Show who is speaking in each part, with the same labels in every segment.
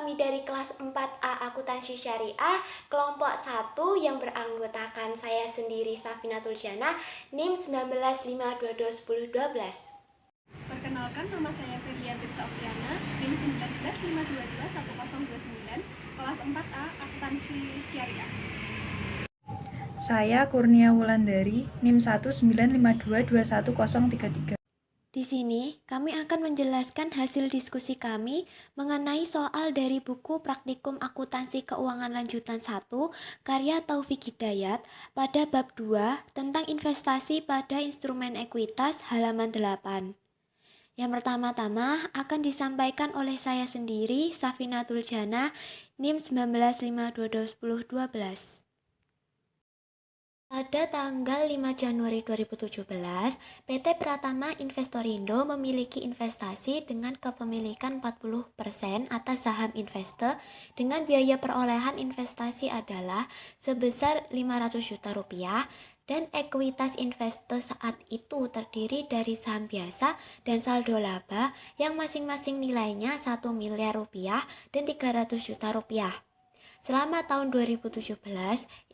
Speaker 1: kami dari kelas 4A Akuntansi Syariah, kelompok 1 yang beranggotakan saya sendiri Safinatul Jannah, NIM 1952210212.
Speaker 2: Perkenalkan, nama saya Feria Tirsa Opriana, NIM 19522129, kelas 4A Akuntansi Syariah.
Speaker 3: Saya Kurnia Wulandari, NIM 19522133.
Speaker 1: Di sini, kami akan menjelaskan hasil diskusi kami mengenai soal dari buku Praktikum Akuntansi Keuangan Lanjutan 1, karya Taufik Hidayat, pada bab 2 tentang investasi pada instrumen ekuitas halaman 8. Yang pertama-tama akan disampaikan oleh saya sendiri, Safinatul Jannah, NIM 1952210212. Pada tanggal 5 Januari 2017, PT Pratama Investorindo memiliki investasi dengan kepemilikan 40% atas saham Investe dengan biaya perolehan investasi adalah sebesar Rp500 juta dan ekuitas Investe saat itu terdiri dari saham biasa dan saldo laba yang masing-masing nilainya Rp1 miliar dan Rp300 juta. Selama tahun 2017,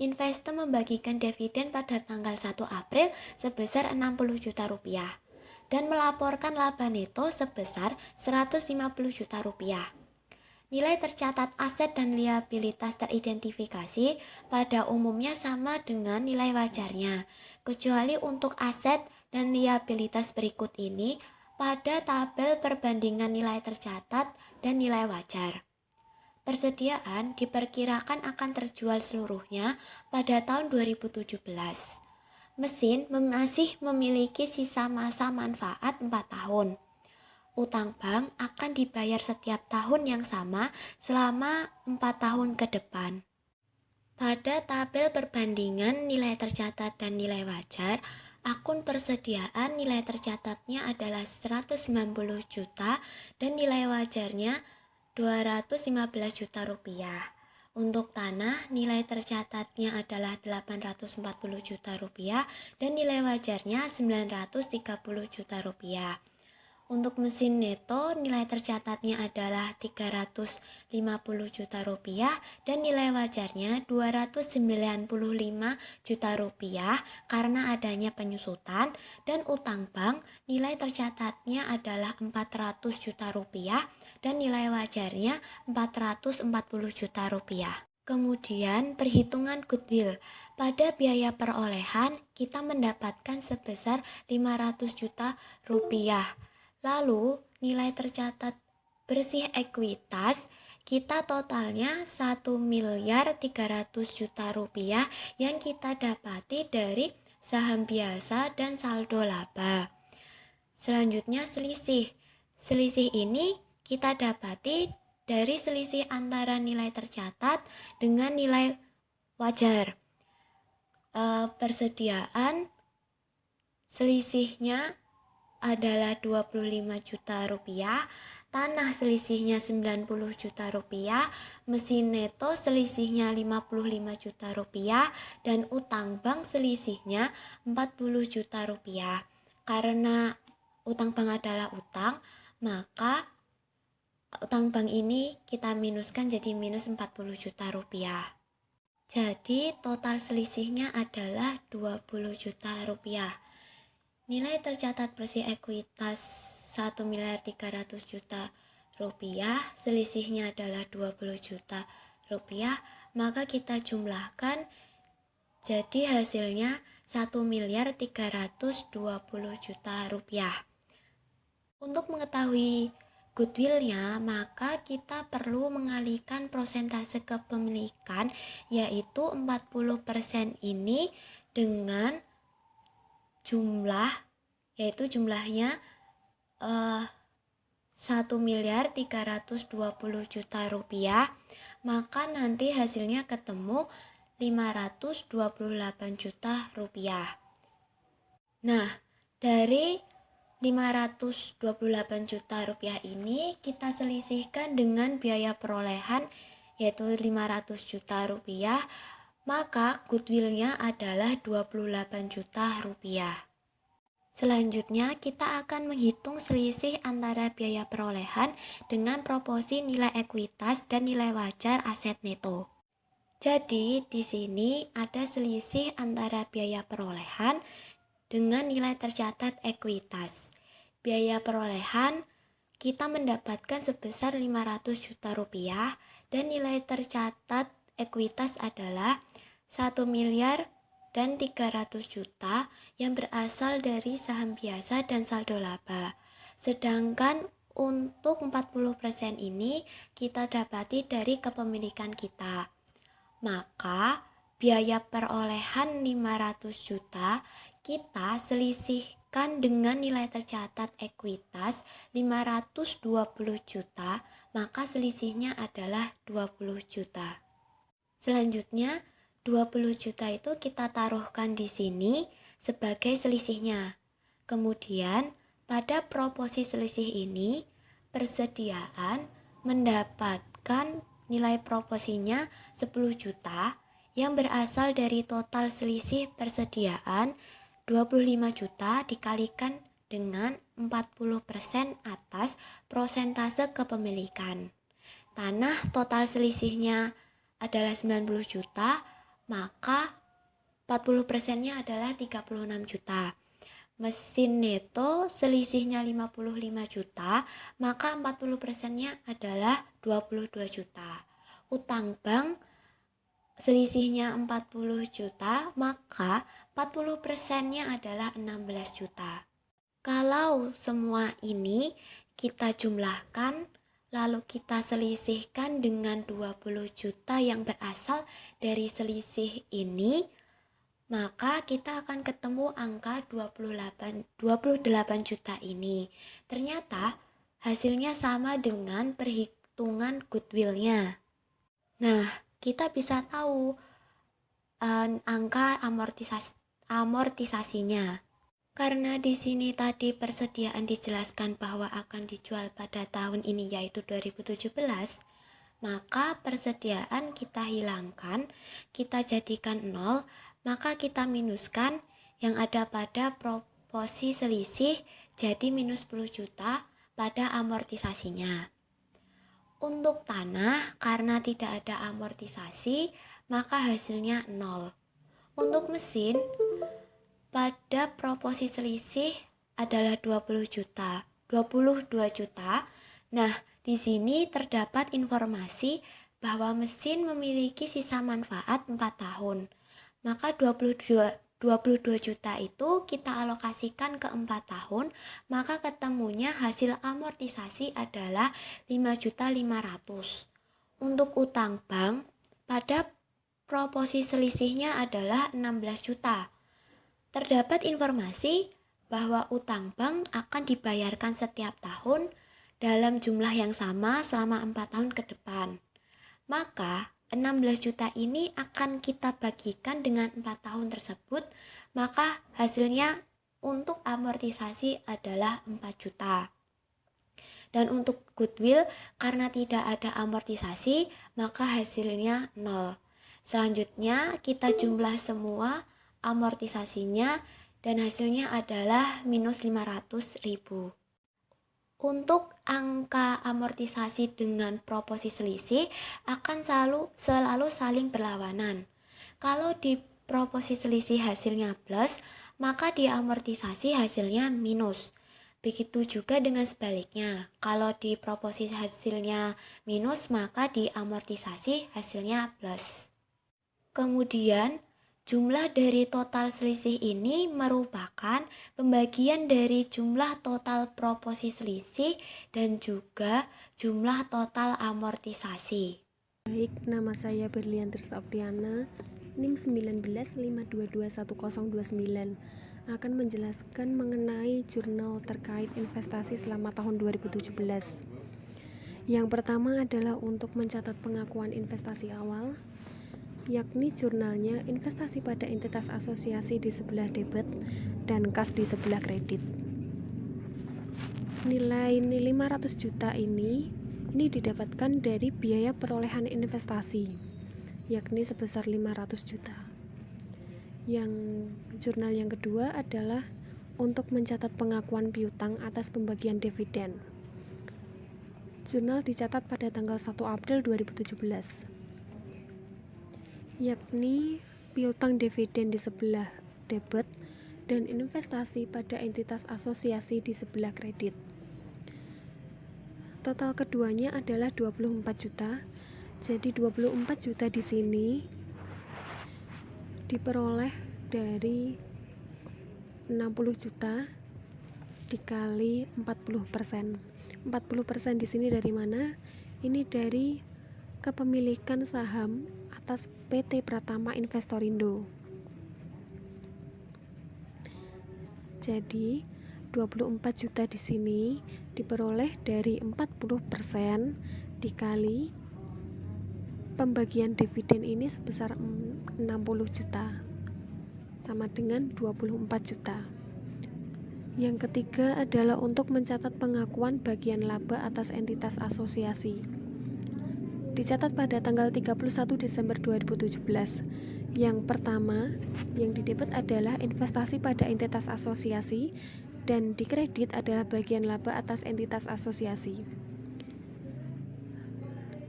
Speaker 1: Investe membagikan dividen pada tanggal 1 April sebesar Rp60 juta dan melaporkan laba neto sebesar Rp150 juta. Nilai tercatat aset dan liabilitas teridentifikasi pada umumnya sama dengan nilai wajarnya, kecuali untuk aset dan liabilitas berikut ini pada tabel perbandingan nilai tercatat dan nilai wajar. Persediaan diperkirakan akan terjual seluruhnya pada tahun 2017. Mesin masih memiliki sisa masa manfaat 4 tahun. Utang bank akan dibayar setiap tahun yang sama selama 4 tahun ke depan. Pada tabel perbandingan nilai tercatat dan nilai wajar, akun persediaan nilai tercatatnya adalah 190 juta dan nilai wajarnya Rp215 juta. Untuk tanah, nilai tercatatnya adalah Rp840 juta dan nilai wajarnya Rp930 juta. Untuk mesin neto, nilai tercatatnya adalah Rp350 juta dan nilai wajarnya Rp295 juta karena adanya penyusutan, dan utang bank nilai tercatatnya adalah Rp400 juta dan nilai wajarnya Rp440 juta. Kemudian perhitungan goodwill. Pada biaya perolehan kita mendapatkan sebesar Rp500 juta. Lalu nilai tercatat bersih ekuitas kita totalnya Rp1.300 juta yang kita dapati dari saham biasa dan saldo laba. Selanjutnya selisih. Selisih ini kita dapati dari selisih antara nilai tercatat dengan nilai wajar. Persediaan selisihnya adalah Rp25 juta, tanah selisihnya Rp90 juta, mesin neto selisihnya Rp55 juta, dan utang bank selisihnya Rp40 juta. Karena utang bank adalah utang, maka utang bank ini kita minuskan jadi minus Rp40 juta. Jadi total selisihnya adalah Rp20 juta. Nilai tercatat bersih ekuitas Rp1.300 juta, selisihnya adalah Rp20 juta, maka kita jumlahkan jadi hasilnya Rp1.320 juta. Untuk mengetahui goodwill-nya, maka kita perlu mengalihkan persentase kepemilikan, yaitu 40% ini dengan jumlah, yaitu jumlahnya Rp1.320 juta, maka nanti hasilnya ketemu Rp528 juta. Nah, dari Rp528 juta ini kita selisihkan dengan biaya perolehan, yaitu Rp500 juta, maka goodwill-nya adalah Rp28 juta. Selanjutnya, kita akan menghitung selisih antara biaya perolehan dengan proporsi nilai ekuitas dan nilai wajar aset neto. Jadi, di sini ada selisih antara biaya perolehan dengan nilai tercatat ekuitas. Biaya perolehan kita mendapatkan sebesar 500 juta rupiah dan nilai tercatat ekuitas adalah 1 miliar dan 300 juta yang berasal dari saham biasa dan saldo laba. Sedangkan untuk 40% ini kita dapati dari kepemilikan kita. Maka biaya perolehan 500 juta kita selisihkan dengan nilai tercatat ekuitas 520 juta, maka selisihnya adalah 20 juta. Selanjutnya 20 juta itu kita taruhkan di sini sebagai selisihnya. Kemudian pada proporsi selisih ini persediaan mendapatkan nilai proporsinya 10 juta yang berasal dari total selisih persediaan 25 juta dikalikan dengan 40% atas prosentase kepemilikan. Tanah total selisihnya adalah 90 juta, maka 40%-nya adalah 36 juta. Mesin neto selisihnya 55 juta, maka 40%-nya adalah 22 juta. Utang bank selisihnya 40 juta, maka 40%-nya adalah 16 juta. Kalau semua ini kita jumlahkan, lalu kita selisihkan dengan 20 juta yang berasal dari selisih ini, maka kita akan ketemu angka 28 juta ini. Ternyata hasilnya sama dengan perhitungan goodwill-nya. Nah, kita bisa tahu angka amortisasinya. Karena di sini tadi persediaan dijelaskan bahwa akan dijual pada tahun ini yaitu 2017, maka persediaan kita hilangkan, kita jadikan 0, maka kita minuskan yang ada pada proporsi selisih jadi minus 10 juta pada amortisasinya. Untuk tanah, karena tidak ada amortisasi, maka hasilnya 0. Untuk mesin, pada proporsi selisih adalah 22 juta. Nah, di sini terdapat informasi bahwa mesin memiliki sisa manfaat 4 tahun. Maka 22 juta itu kita alokasikan ke 4 tahun, maka ketemunya hasil amortisasi adalah 5.500.000. Untuk utang bank, pada proporsi selisihnya adalah 16 juta. Terdapat informasi bahwa utang bank akan dibayarkan setiap tahun dalam jumlah yang sama selama 4 tahun ke depan. Maka 16 juta ini akan kita bagikan dengan 4 tahun tersebut, maka hasilnya untuk amortisasi adalah 4 juta. Dan untuk goodwill, karena tidak ada amortisasi, maka hasilnya 0. Selanjutnya kita jumlah semua amortisasinya dan hasilnya adalah minus 500.000. Untuk angka amortisasi dengan proporsi selisih akan selalu saling berlawanan. Kalau di proporsi selisih hasilnya plus, maka di amortisasi hasilnya minus. Begitu juga dengan sebaliknya. Kalau di proporsi hasilnya minus, maka di amortisasi hasilnya plus. Kemudian jumlah dari total selisih ini merupakan pembagian dari jumlah total proporsi selisih dan juga jumlah total amortisasi.
Speaker 2: Baik, nama saya Berlian Tirsa Oktiana, NIM 1952211029, akan menjelaskan mengenai jurnal terkait investasi selama tahun 2017. Yang pertama adalah untuk mencatat pengakuan investasi awal, yakni jurnalnya investasi pada entitas asosiasi di sebelah debit dan kas di sebelah kredit. Nilai 500 juta ini didapatkan dari biaya perolehan investasi, yakni sebesar 500 juta. Yang jurnal yang kedua adalah untuk mencatat pengakuan piutang atas pembagian dividen. Jurnal dicatat pada tanggal 1 April 2017, yakni piutang dividen di sebelah debit dan investasi pada entitas asosiasi di sebelah kredit. Total keduanya adalah 24 juta. Jadi 24 juta di sini diperoleh dari 60 juta dikali 40%. 40% di sini dari mana? Ini dari kepemilikan saham atas PT Pratama Investorindo. Jadi 24 juta di sini diperoleh dari 40% dikali pembagian dividen ini sebesar 60 juta, sama dengan 24 juta. Yang ketiga adalah untuk mencatat pengakuan bagian laba atas entitas asosiasi. Dicatat pada tanggal 31 Desember 2017. Yang pertama, yang didebit adalah investasi pada entitas asosiasi dan dikredit adalah bagian laba atas entitas asosiasi.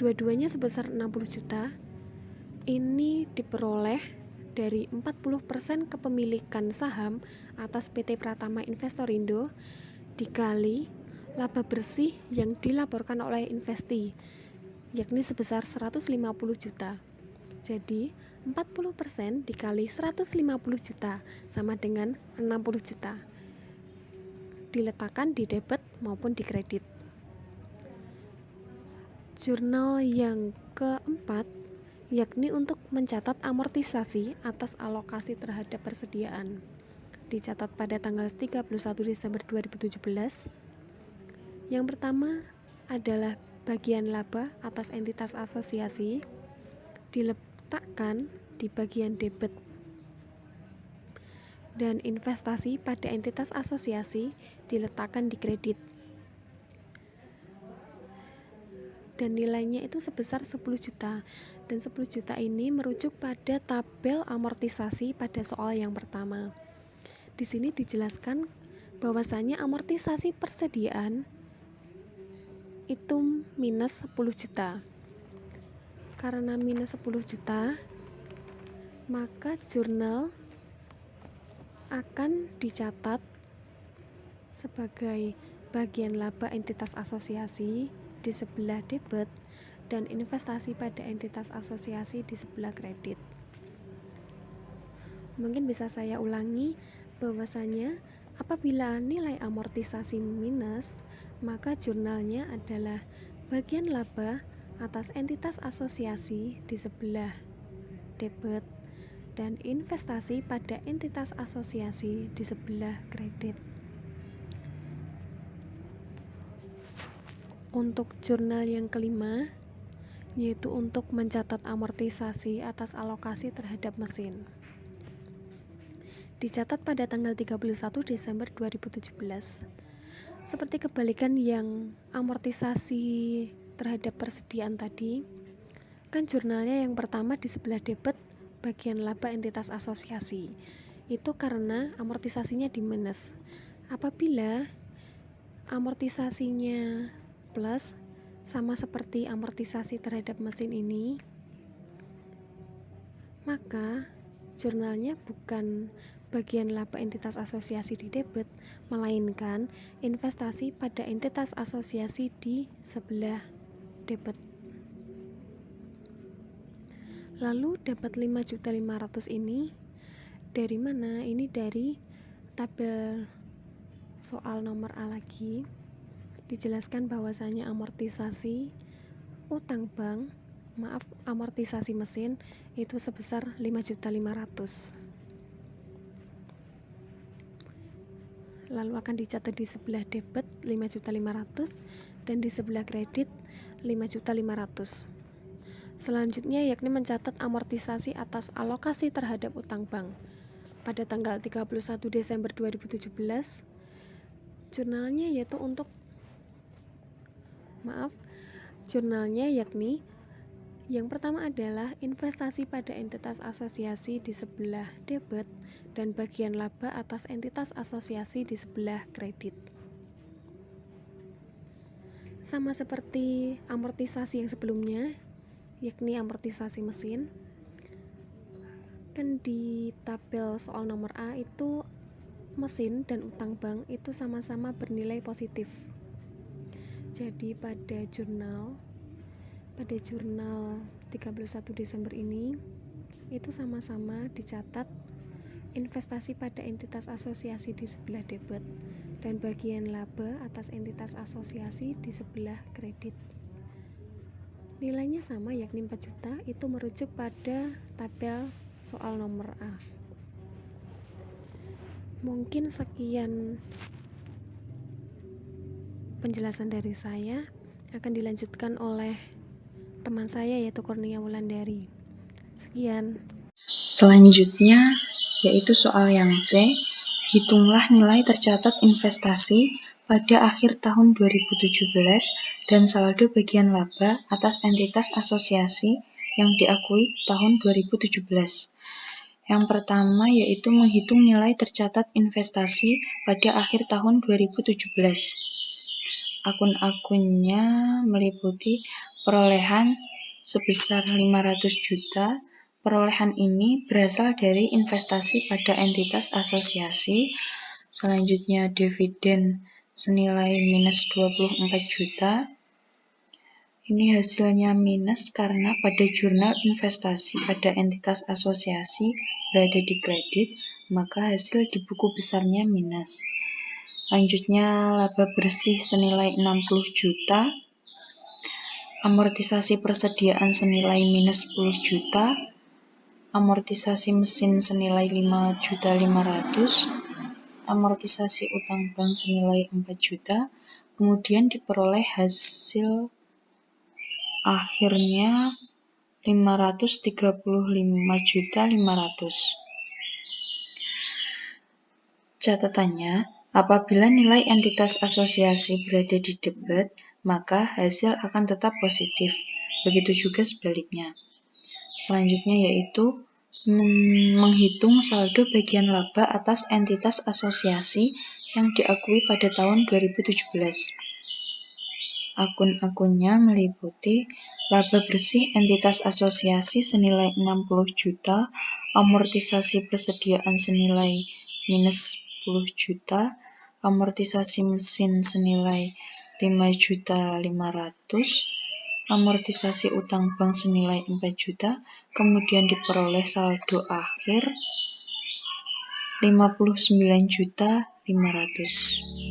Speaker 2: Dua-duanya sebesar 60 juta. Ini diperoleh dari 40% kepemilikan saham atas PT Pratama Investorindo dikali laba bersih yang dilaporkan oleh investi, yakni sebesar 150 juta. Jadi 40% dikali 150 juta sama dengan 60 juta. Diletakkan di debit maupun di kredit. Jurnal yang keempat, yakni untuk mencatat amortisasi atas alokasi terhadap persediaan. Dicatat pada tanggal 31 Desember 2017. Yang pertama adalah bagian laba atas entitas asosiasi diletakkan di bagian debit, dan investasi pada entitas asosiasi diletakkan di kredit, dan nilainya itu sebesar 10 juta. Dan 10 juta ini merujuk pada tabel amortisasi pada soal yang pertama. Di sini dijelaskan bahwasanya amortisasi persediaan itu minus 10 juta. Karena minus 10 juta, maka jurnal akan dicatat sebagai bagian laba entitas asosiasi di sebelah debit dan investasi pada entitas asosiasi di sebelah kredit. Mungkin bisa saya ulangi bahwasanya apabila nilai amortisasi minus, maka jurnalnya adalah bagian laba atas entitas asosiasi di sebelah debit dan investasi pada entitas asosiasi di sebelah kredit. Untuk jurnal yang kelima, yaitu untuk mencatat amortisasi atas alokasi terhadap mesin. Dicatat pada tanggal 31 Desember 2017. Seperti kebalikan yang amortisasi terhadap persediaan tadi, kan jurnalnya yang pertama di sebelah debit bagian laba entitas asosiasi. Itu karena amortisasinya di minus. Apabila amortisasinya plus, sama seperti amortisasi terhadap mesin ini, maka jurnalnya bukan bagian laba entitas asosiasi di debit, melainkan investasi pada entitas asosiasi di sebelah debit. Lalu dapat 5.500.000 ini dari mana? Ini dari tabel soal nomor A lagi. Dijelaskan bahwasanya amortisasi utang bank, amortisasi mesin itu sebesar 5.500.000. Lalu akan dicatat di sebelah debit 5.500.000 dan di sebelah kredit 5.500.000. Selanjutnya yakni mencatat amortisasi atas alokasi terhadap utang bank. Pada tanggal 31 Desember 2017, jurnalnya yaitu untuk jurnalnya yakni Yang pertama adalah investasi pada entitas asosiasi di sebelah debit dan bagian laba atas entitas asosiasi di sebelah kredit. Sama seperti amortisasi yang sebelumnya, yakni amortisasi mesin. Kan di tabel soal nomor A itu mesin dan utang bank itu sama-sama bernilai positif. Jadi pada jurnal 31 Desember ini itu sama-sama dicatat investasi pada entitas asosiasi di sebelah debit dan bagian laba atas entitas asosiasi di sebelah kredit. Nilainya sama, yakni 4 juta, itu merujuk pada tabel soal nomor A. Mungkin sekian penjelasan dari saya, akan dilanjutkan oleh teman saya yaitu Kurnia Wulandari. Sekian.
Speaker 3: Selanjutnya, yaitu soal yang C, hitunglah nilai tercatat investasi pada akhir tahun 2017 dan saldo bagian laba atas entitas asosiasi yang diakui tahun 2017. Yang pertama yaitu menghitung nilai tercatat investasi pada akhir tahun 2017. Akun-akunnya meliputi perolehan sebesar 500 juta. Perolehan ini berasal dari investasi pada entitas asosiasi. Selanjutnya dividen senilai minus 24 juta. Ini hasilnya minus karena pada jurnal investasi pada entitas asosiasi berada di kredit, maka hasil di buku besarnya minus. Selanjutnya laba bersih senilai 60 juta. Amortisasi persediaan senilai minus 10 juta. Amortisasi mesin senilai 5.500.000, amortisasi utang bank senilai 4 juta, kemudian diperoleh hasil akhirnya 535.500.000. Catatannya, apabila nilai entitas asosiasi berada di debit, maka hasil akan tetap positif. Begitu juga sebaliknya. Selanjutnya yaitu menghitung saldo bagian laba atas entitas asosiasi yang diakui pada tahun 2017. Akun-akunnya meliputi laba bersih entitas asosiasi senilai 60 juta, amortisasi persediaan senilai minus 10 juta, amortisasi mesin senilai 5.500.000, amortisasi utang bank senilai 4 juta, kemudian diperoleh saldo akhir 59.500.000.